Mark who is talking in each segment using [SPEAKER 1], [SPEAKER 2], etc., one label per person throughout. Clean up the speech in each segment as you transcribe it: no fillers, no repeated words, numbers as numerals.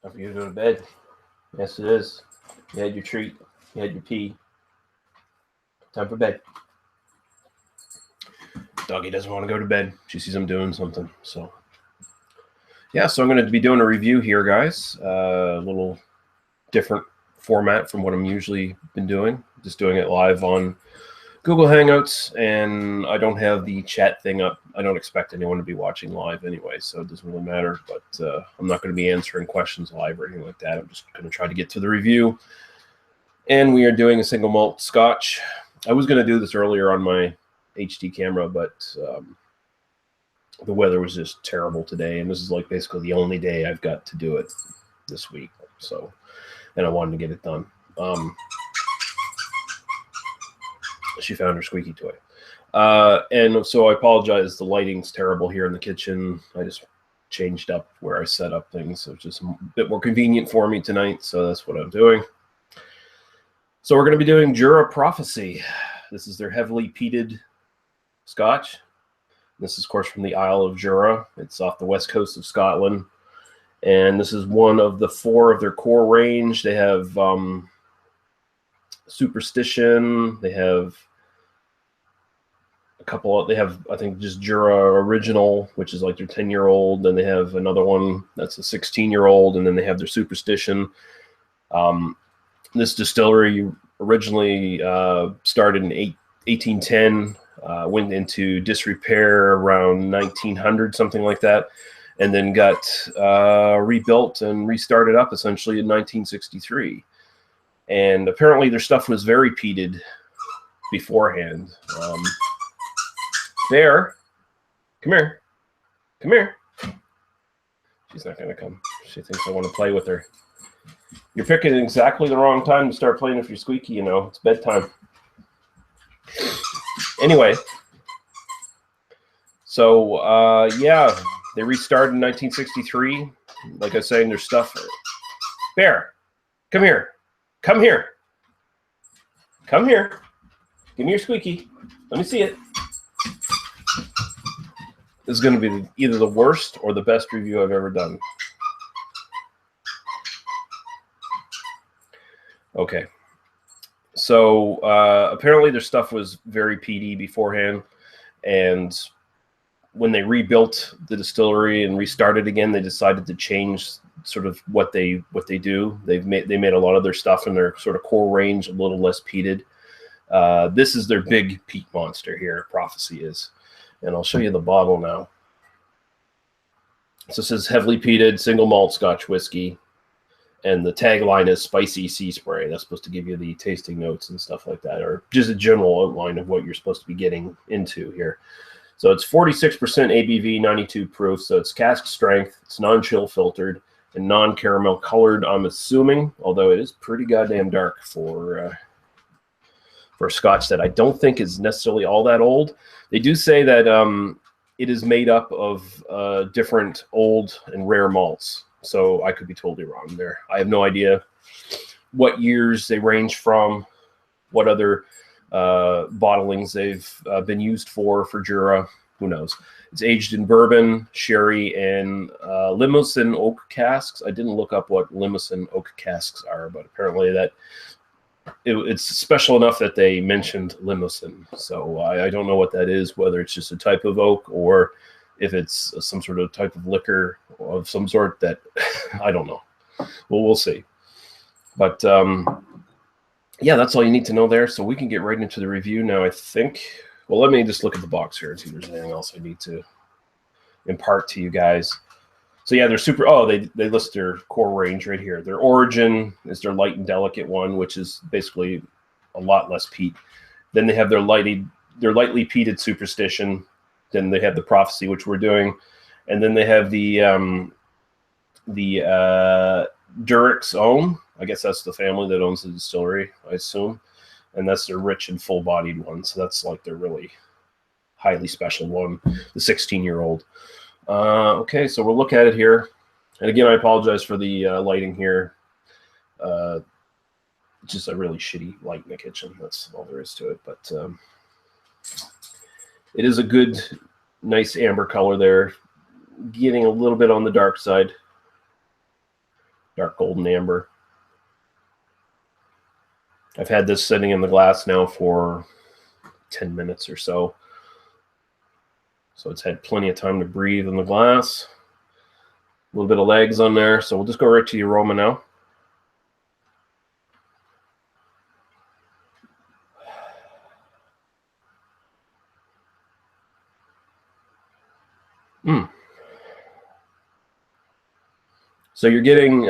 [SPEAKER 1] Time for you to go to bed. Yes, it is. You had your treat. You had your pee. Time for bed. Doggy doesn't want to go to bed. She sees I'm doing something. So, yeah, so I'm going to be doing a review here, guys. A little different format from what I'm usually been doing. Just doing it live on Google Hangouts, and I don't have the chat thing up. I don't expect anyone to be watching live anyway, so it doesn't really matter. But I'm not going to be answering questions live or anything like that. I'm just going to try to get to the review. And we are doing a single malt Scotch. I was going to do this earlier on my HD camera, but the weather was just terrible today, and this is like basically the only day I've got to do it this week. So, and I wanted to get it done. She found her squeaky toy. And so I apologize. The lighting's terrible here in the kitchen. I just changed up where I set up things. So it's just a bit more convenient for me tonight. So that's what I'm doing. So we're going to be doing Jura Prophecy. This is their heavily peated Scotch. This is, of course, from the Isle of Jura. It's off the west coast of Scotland. And this is one of the 4 of their core range. They have Superstition. They have a couple. They have, I think, just Jura Original, which is like their 10-year-old. Then they have another one that's a 16-year-old, and then they have their Superstition. This distillery originally started in 1810, went into disrepair around 1900, something like that, and then got rebuilt and restarted up essentially in 1963. And apparently their stuff was very peated beforehand. Bear, come here. Come here. She's not going to come. She thinks I want to play with her. You're picking exactly the wrong time to start playing with your squeaky, you know. It's bedtime. Anyway. So, yeah, they restarted in 1963. Like I was saying, their stuff. Bear, come here. Come here. Come here. Give me your squeaky. Let me see it. This is going to be either the worst or the best review I've ever done. Okay. So apparently their stuff was very peaty beforehand, and when they rebuilt the distillery and restarted again, they decided to change sort of what they do. They made a lot of their stuff in their sort of core range a little less peated. This is their big peat monster here. Prophecy is, and I'll show you the bottle now. So it says heavily peated single malt Scotch whiskey, and the tagline is spicy sea spray. That's supposed to give you the tasting notes and stuff like that, or just a general outline of what you're supposed to be getting into here. So it's 46% ABV, 92 proof. So it's cask strength. It's non-chill filtered and non-caramel colored, I'm assuming, although it is pretty goddamn dark for Scotch that I don't think is necessarily all that old. They do say that it is made up of different old and rare malts. So I could be totally wrong there. I have no idea what years they range from, what other bottlings they've been used for Jura. Who knows? It's aged in bourbon, sherry, and Limousin oak casks. I didn't look up what Limousin oak casks are, but apparently that it's special enough that they mentioned Limousin. So I don't know what that is, whether it's just a type of oak or if it's some sort of type of liquor of some sort that I don't know. Well, we'll see. But yeah, that's all you need to know there. So we can get right into the review now, I think. Well, let me just look at the box here and see if there's anything else I need to impart to you guys. So yeah, they're super. Oh, they list their core range right here. Their origin is their light and delicate one, which is basically a lot less peat. Then they have their lightly peated Superstition. Then they have the Prophecy, which we're doing, and then they have the Durrick's Own. I guess that's the family that owns the distillery, I assume, and that's their rich and full-bodied one. So that's like their really highly special one, the 16-year-old. Okay, so we'll look at it here. And again, I apologize for the lighting here. Just a really shitty light in the kitchen. That's all there is to it. But it is a good, nice amber color there. Getting a little bit on the dark side. dark golden amber. I've had this sitting in the glass now for 10 minutes or so. So it's had plenty of time to breathe in the glass. A little bit of legs on there. So we'll just go right to the aroma now. So you're getting,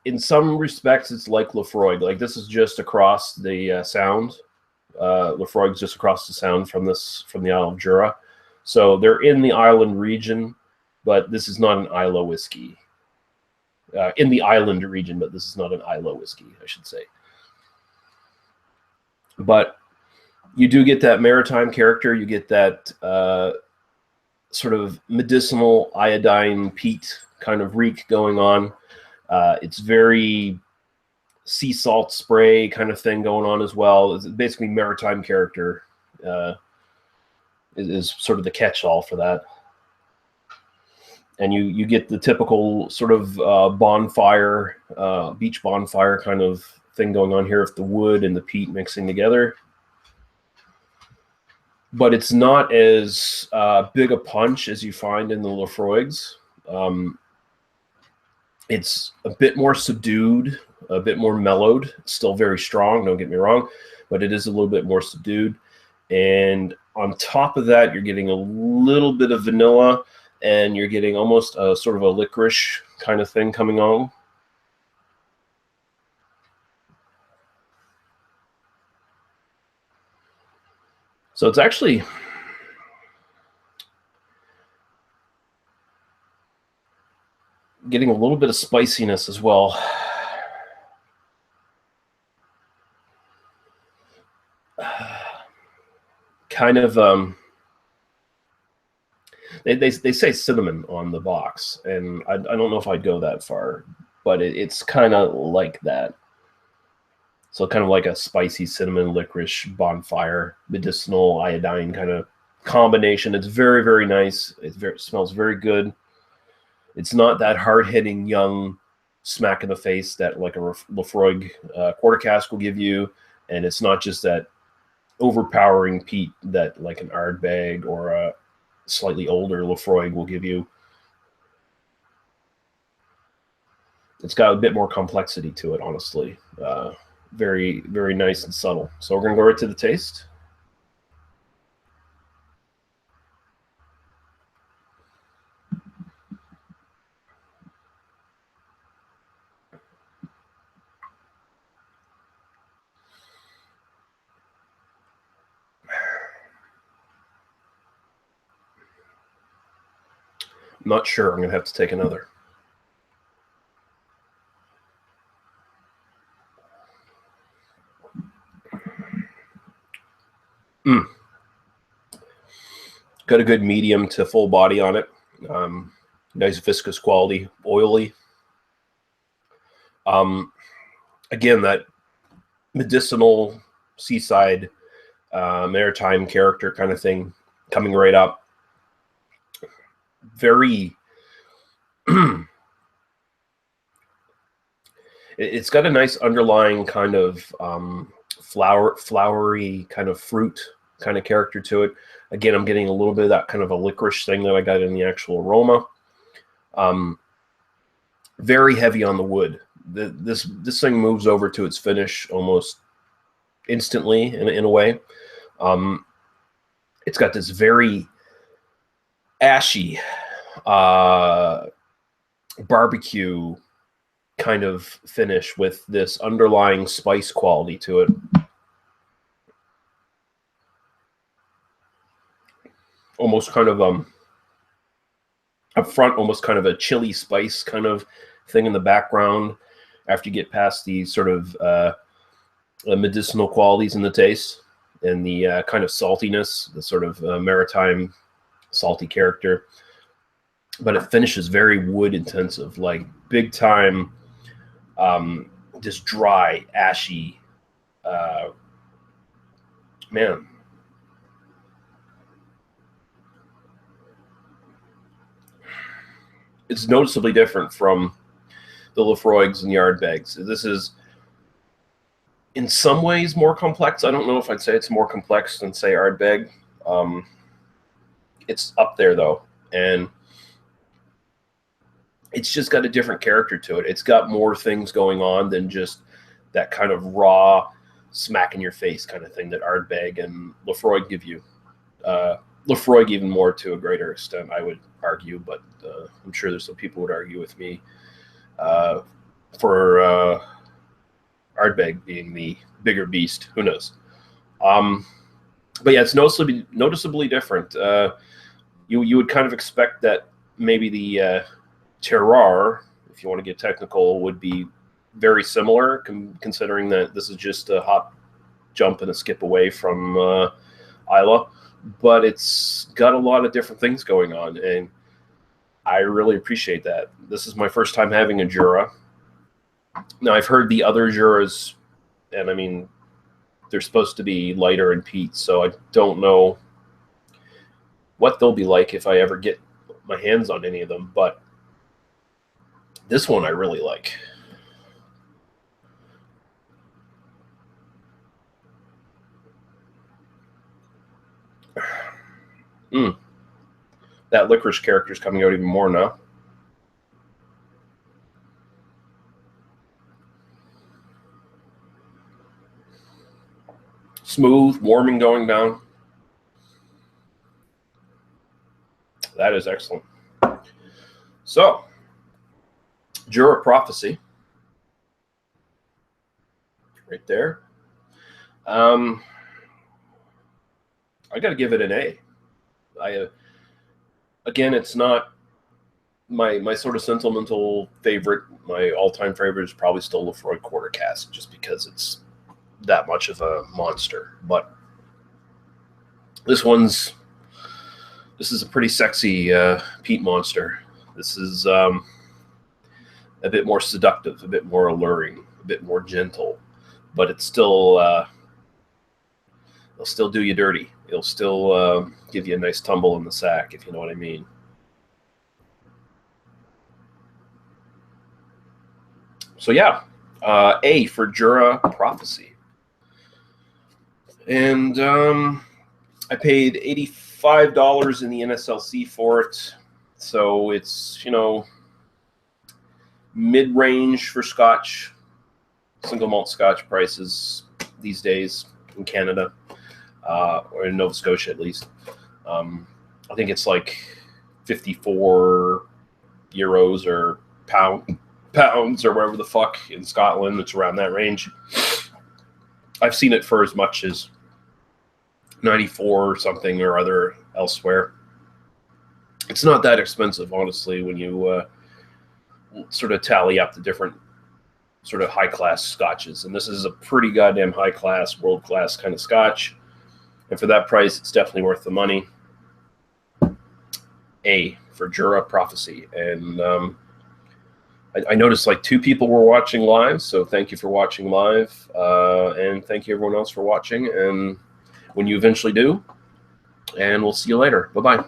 [SPEAKER 1] in some respects, it's like Laphroaig. Like this is just across the sound. Laphroaig's just across the sound from the Isle of Jura. So they're in the island region, but this is not an Isla whiskey. In the island region, but this is not an Isla whiskey, I should say. But you do get that maritime character. You get that sort of medicinal iodine peat kind of reek going on. It's very sea salt spray kind of thing going on as well. It's basically maritime character is sort of the catch-all for that. And you get the typical sort of bonfire, beach bonfire kind of thing going on here with the wood and the peat mixing together. But it's not as big a punch as you find in the Laphroaigs. It's a bit more subdued, a bit more mellowed. It's still very strong, don't get me wrong, but it is a little bit more subdued. And on top of that, you're getting a little bit of vanilla, and you're getting almost a sort of a licorice kind of thing coming on. So it's actually getting a little bit of spiciness as well. Kind of, they say cinnamon on the box, and I don't know if I'd go that far, but it's kind of like that. So kind of like a spicy cinnamon licorice bonfire medicinal iodine kind of combination. It's very, very nice. It smells very good. It's not that hard-hitting young smack in the face that like a Laphroaig quarter cask will give you, and it's not just that overpowering peat that like an Ardbeg or a slightly older Laphroaig will give you. It's got a bit more complexity to it, honestly. Very, very nice and subtle. So we're going to go right to the taste. I'm not sure. I'm going to have to take another. Got a good medium to full body on it. Nice viscous quality, oily. Again, that medicinal seaside maritime character kind of thing coming right up. Very it's got a nice underlying kind of flowery kind of fruit kind of character to it. Again, I'm getting a little bit of that kind of a licorice thing that I got in the actual aroma. Very heavy on the wood. This thing moves over to its finish almost instantly in a way. It's got this very ashy barbecue kind of finish with this underlying spice quality to it. Almost kind of up front, almost kind of a chili spice kind of thing in the background after you get past the sort of medicinal qualities in the taste and the kind of saltiness, the sort of maritime salty character. But it finishes very wood intensive, like big time, just dry, ashy, man. It's noticeably different from the Lafroigs and Ardbegs. This is in some ways more complex. I don't know if I'd say it's more complex than, say, Ardbeg. It's up there, though, and it's just got a different character to it. It's got more things going on than just that kind of raw, smack in your face kind of thing that Ardbeg and Lafroig give you. Lafroig even more to a greater extent, I would argue, but I'm sure there's some people who would argue with me for Ardbeg being the bigger beast. Who knows? But yeah, it's noticeably different. You would kind of expect that maybe the terroir, if you want to get technical, would be very similar, considering that this is just a hop, jump, and a skip away from Islay. But it's got a lot of different things going on, and I really appreciate that. This is my first time having a Jura. Now, I've heard the other Juras, and I mean, they're supposed to be lighter in peat, so I don't know what they'll be like if I ever get my hands on any of them, but this one I really like. That licorice character is coming out even more now. Smooth, warming going down. That is excellent. So, Jura Prophecy. Right there. I got to give it an A. Again, it's not my sort of sentimental favorite. My all-time favorite is probably still Lafroig Quarter Cask, just because it's that much of a monster. But this is a pretty sexy peat monster. This is a bit more seductive, a bit more alluring, a bit more gentle, but it's still it'll still do you dirty. It'll still give you a nice tumble in the sack, if you know what I mean. So yeah, A for Jura Prophecy. And I paid $85 in the NSLC for it. So it's, mid-range for Scotch, single malt Scotch prices these days in Canada, or in Nova Scotia at least. I think it's like 54 euros or pounds or whatever the fuck in Scotland. It's around that range. I've seen it for as much as 94 or something or other elsewhere. It's not that expensive, honestly, when you sort of tally up the different sort of high-class scotches. And this is a pretty goddamn high-class, world-class kind of scotch. And for that price, it's definitely worth the money. A for Jura Prophecy. And I noticed like 2 people were watching live, so thank you for watching live. And thank you everyone else for watching. And when you eventually do, and we'll see you later. Bye-bye.